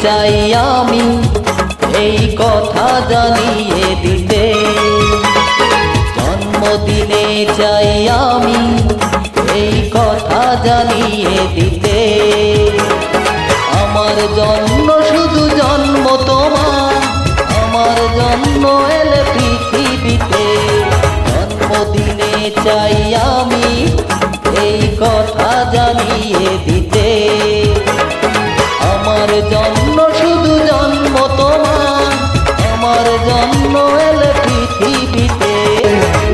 চাই আমি এই কথা জানিয়ে দিতে, জন্মদিনে চাই আমি এই কথা জানিয়ে দিতে। আমার জন্য শুধু জন্ম তোমার, আমার জন্ম এলে পৃথিবীতে। জন্মদিনে চাই আমি এই কথা জানিয়ে দিতে, আমার জন্য শুধু জন্ম তোমার, আমার জন্ম এলে পৃথিবীতে।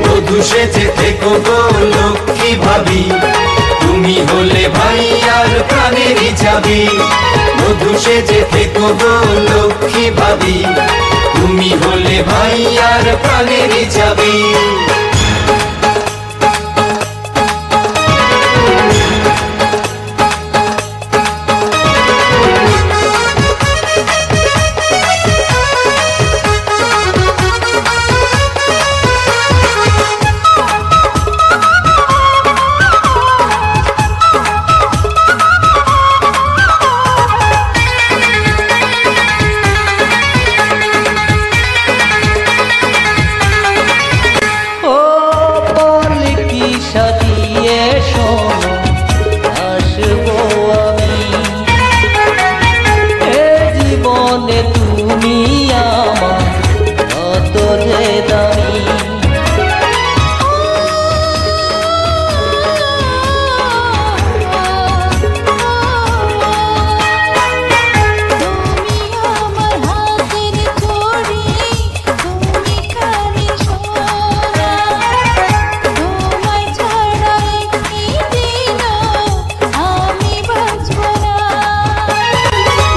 বধূ সেজে থেকো গো লক্ষ্মী ভাবি, তুমি হলে ভাইয়ার প্রাণেরই চাবি। বধূ সেজে থেকো গো লক্ষ্মী ভাবি, তুমি হলে ভাইয়ার প্রাণেরই চাবি। সাজিয়ে শোনো আসবো আমি, এ জীবনে তুমি আমার কত যে দামি।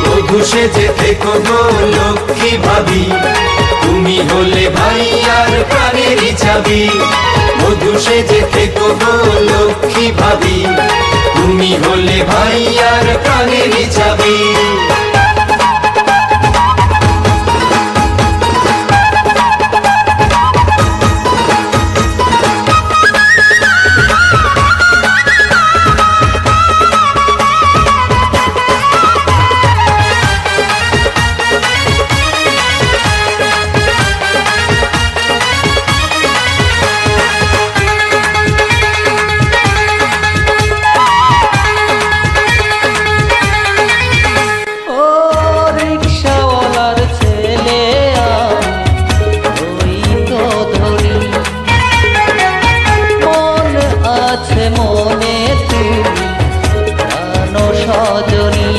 বধূ সেজে থেকো গো লক্ষ্মী ভাবি, তুমি হলে ভাইয়ার প্রাণেরই চাবি। বধূ সেজে থেকো গো লক্ষ্মী ভাবি, তুমি হলে ভাইয়ার প্রাণেরই চাবি। মনে তুমি প্রাণ সজনী,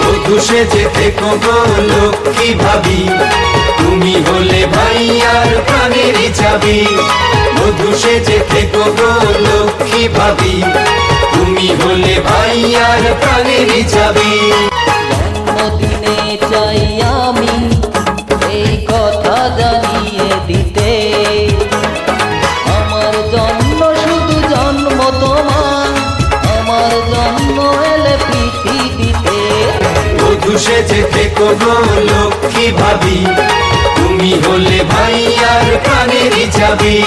বধূ সেজে থেকো গো লক্ষ্মী ভাবি, তুমি হলে ভাইয়ার প্রাণেরই চাবি। বধূ সেজে থেকো গো লক্ষ্মী ভাবি, তুমি হলে ভাইয়ার প্রাণেরই চাবি। জন্মদিনে চাই আমি এই কথা জানিয়ে দিতে, আমার জন্ম শুধু জন্ম তোমার, আমার জন্ম এলে পৃথিবীতে। বধূ সেজে থেকো গো লক্ষ্মী ভাবি, তুমি হলে ভাইয়ার প্রাণেরই চাবি।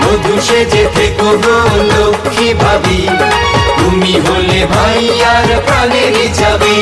বধূ সেজে থেকো গো লক্ষ্মী ভাবি, তুমি হলে ভাইয়ার প্রাণেরই চাবি।